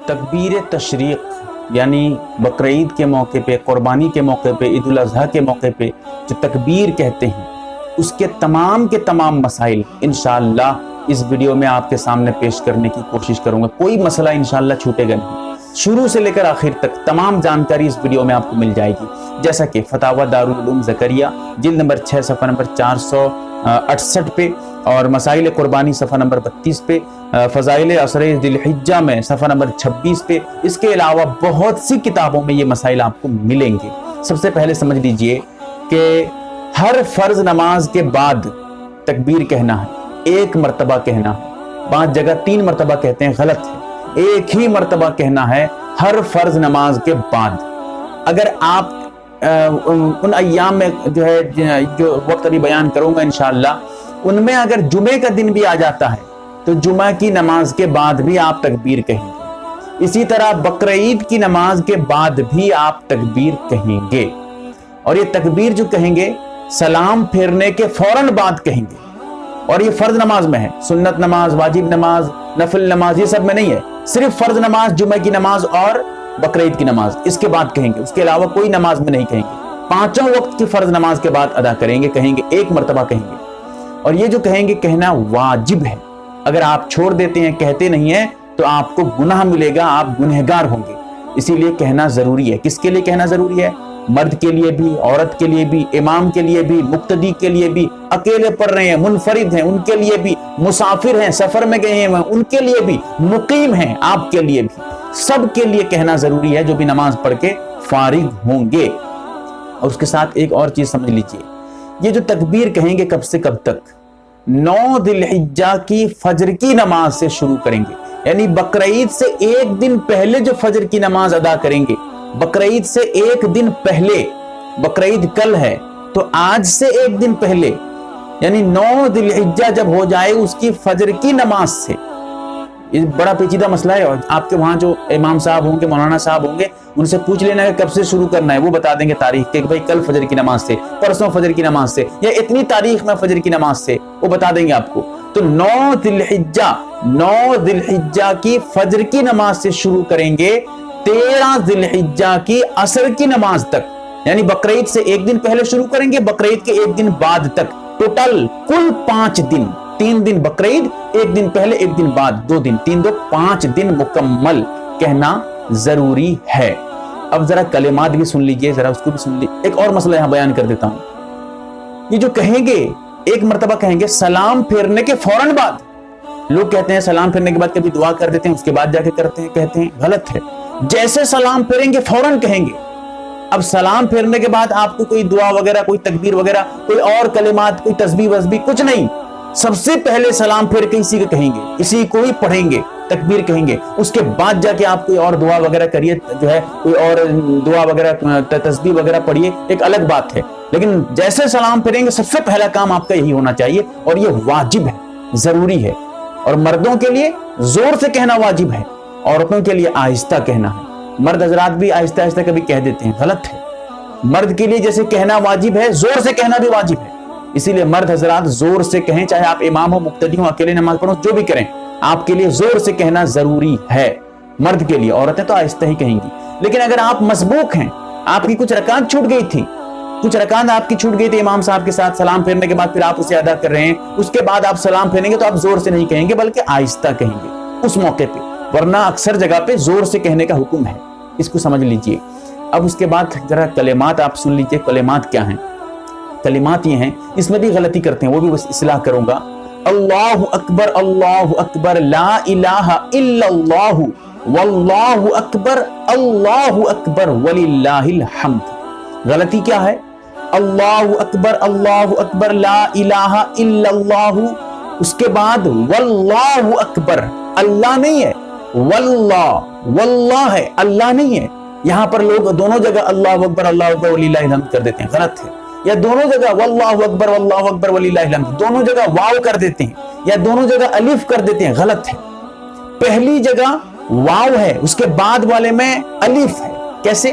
تکبیر تشریق یعنی بقرعید کے موقع پہ، قربانی کے موقع پہ، عید الاضحیٰ کے موقع پہ جو تکبیر کہتے ہیں، اس کے تمام مسائل انشاءاللہ اس ویڈیو میں آپ کے سامنے پیش کرنے کی کوشش کروں گا۔ کوئی مسئلہ انشاءاللہ چھوٹے گا نہیں، شروع سے لے کر آخر تک تمام جانکاری اس ویڈیو میں آپ کو مل جائے گی، جیسا کہ فتاوی دارالعلوم زکریا جلد نمبر 6 صفحہ نمبر 468 پہ، اور مسائل قربانی صفحہ نمبر 32 پہ، فضائل عشر ذی الحجہ میں صفحہ نمبر 26 پہ۔ اس کے علاوہ بہت سی کتابوں میں یہ مسائل آپ کو ملیں گے۔ سب سے پہلے سمجھ لیجئے کہ ہر فرض نماز کے بعد تکبیر کہنا ہے، ایک مرتبہ کہنا ہے۔ بعض جگہ 3 مرتبہ کہتے ہیں، غلط ہے، ایک ہی مرتبہ کہنا ہے ہر فرض نماز کے بعد۔ اگر آپ ان ایام میں جو وقت ابھی بیان کروں گا انشاءاللہ، ان میں اگر جمعے کا دن بھی آ جاتا ہے تو جمعہ کی نماز کے بعد بھی آپ تکبیر کہیں گے۔ اسی طرح بقرعید کی نماز کے بعد بھی آپ تکبیر کہیں گے، اور یہ تکبیر جو کہیں گے سلام پھیرنے کے فوراً بعد کہیں گے، اور یہ فرض نماز میں ہے، سنت نماز، واجب نماز، نفل نماز یہ سب میں نہیں ہے، صرف فرض نماز، جمعہ کی نماز اور بقرعید کی نماز، اس کے بعد کہیں گے، اس کے علاوہ کوئی نماز میں نہیں کہیں گے۔ 5 وقت کی فرض نماز کے بعد ادا کریں گے، کہیں گے، ایک مرتبہ کہیں گے، اور یہ جو کہیں گے کہنا واجب ہے۔ اگر آپ چھوڑ دیتے ہیں، کہتے نہیں ہیں، تو آپ کو گناہ ملے گا، آپ گنہگار ہوں گے، اسی لیے کہنا ضروری ہے۔ کس کے لیے کہنا ضروری ہے؟ مرد کے لیے بھی، عورت کے لیے بھی، امام کے لیے بھی، مقتدی کے لیے بھی، اکیلے پڑھ رہے ہیں، منفرد ہیں ان کے لیے بھی، مسافر ہیں، سفر میں گئے ہیں ان کے لیے بھی، مقیم ہیں آپ کے لیے بھی، سب کے لیے کہنا ضروری ہے جو بھی نماز پڑھ کے فارغ ہوں گے۔ اور اس کے ساتھ ایک اور چیز سمجھ لیجئے، یہ جو تکبیر کہیں گے کب سے کب تک؟ 9 ذی الحجہ کی فجر کی نماز سے شروع کریں گے، یعنی بقرعید سے ایک دن پہلے جو فجر کی نماز ادا کریں گے، بقرعید سے ایک دن پہلے، بقرعید کل ہے تو آج سے ایک دن پہلے، یعنی 9 ذی الحجہ جب ہو جائے اس کی فجر کی نماز سے۔ یہ بڑا پیچیدہ مسئلہ ہے، اور آپ کے وہاں جو امام صاحب ہوں گے، مولانا صاحب ہوں گے، ان سے پوچھ لینا کہ کب سے شروع کرنا ہے، وہ بتا دیں گے تاریخ کہ بھائی کل فجر کی نماز سے، پرسوں فجر کی نماز سے، یا اتنی تاریخ میں فجر کی نماز سے، وہ بتا دیں گے آپ کو۔ تو 9 ذی الحجہ کی فجر کی نماز سے شروع کریں گے، 13 ذی الحجہ کی عصر کی نماز تک، یعنی بقرعید سے ایک دن پہلے شروع کریں گے، بقرعید کے ایک دن بعد تک، ٹوٹل کل 5 دن، 3 دن بقرعید، ایک دن پہلے ایک دن بعد، 2 دن، 3 2 5 دن مکمل کہنا ضروری ہے۔ اب ذرا کلمات بھی سن لیجئے، ذرا اس کو بھی سن لیجئے۔ ایک اور مسئلہ یہاں بیان کر دیتا ہوں، یہ جو کہیں گے ایک مرتبہ کہیں گے سلام پھیرنے کے فوراً بعد، لوگ کہتے ہیں سلام پھیرنے کے بعد کبھی دعا کر دیتے ہیں، اس کے بعد جا کے کرتے ہیں، کہتے ہیں غلط ہے، جیسے سلام پھیریں گے فوراً کہیں گے۔ اب سلام پھیرنے کے بعد آپ کو کوئی دعا وغیرہ، کوئی تکبیر وغیرہ، کوئی اور کلمات، کوئی تسبیح وسبیح کچھ نہیں، سب سے پہلے سلام پھیر کے اسی کو کہیں گے، اسی کو ہی پڑھیں گے، تکبیر کہیں گے، اس کے بعد جا کے آپ کوئی اور دعا وغیرہ کریے، جو ہے کوئی اور دعا وغیرہ، تسبیح وغیرہ پڑھیے، ایک الگ بات ہے، لیکن جیسے سلام پھیریں گے سب سے پہلا کام آپ کا یہی ہونا چاہیے، اور یہ واجب ہے، ضروری ہے۔ اور مردوں کے لیے زور سے کہنا واجب ہے، عورتوں کے لیے آہستہ کہنا ہے۔ مرد حضرات بھی آہستہ آہستہ کبھی کہہ دیتے ہیں، غلط ہے۔ مرد کے لیے جیسے کہنا واجب ہے، زور سے کہنا بھی واجب ہے، اسی لیے مرد حضرات زور سے کہیں، چاہے آپ امام ہو، مقتدی ہو، اکیلے نماز پڑھو، جو بھی کریں، آپ کے لیے زور سے کہنا ضروری ہے مرد کے لیے۔ عورتیں تو آہستہ ہی کہیں گی، لیکن اگر آپ مسبوق ہیں، آپ کی کچھ رکعت چھوٹ گئی تھی، کچھ رکعت آپ کی چھوٹ گئی تھی امام صاحب کے ساتھ، سلام پھیرنے کے بعد پھر آپ اسے ادا کر رہے ہیں، اس کے بعد آپ سلام پھیریں گے تو آپ زور سے نہیں کہیں گے بلکہ آہستہ کہیں گے اس موقع پہ، ورنہ اکثر جگہ پہ زور سے کہنے کا حکم ہے، اس کو سمجھ لیجئے۔ اب اس کے بعد ذرا کلمات آپ سن لیجئے، کلمات کیا ہیں؟ کلمات یہ ہیں، اس میں بھی غلطی کرتے ہیں، وہ بھی بس اصلاح کروں گا۔ اللہ اکبر، لا الہ الا اللہ، واللہ اکبر وللہ الحمد۔ غلطی کیا ہے؟ اللہ اکبر، لا الہ الا اللہ، اس کے بعد واللہ اکبر، اللہ نہیں ہے، واللہ ہے، اللہ نہیں ہے۔ یہاں پر لوگ دونوں جگہ اللہ اکبر وللہ الحمد کر دیتے ہیں، غلط ہے۔ یا دونوں جگہ واللہ اکبر وللہ الحمد، دونوں جگہ واو کر دیتے ہیں، یا دونوں جگہ الف کر دیتے ہیں، غلط ہے۔ پہلی جگہ واو ہے، اس کے بعد والے میں الف ہے۔ کیسے؟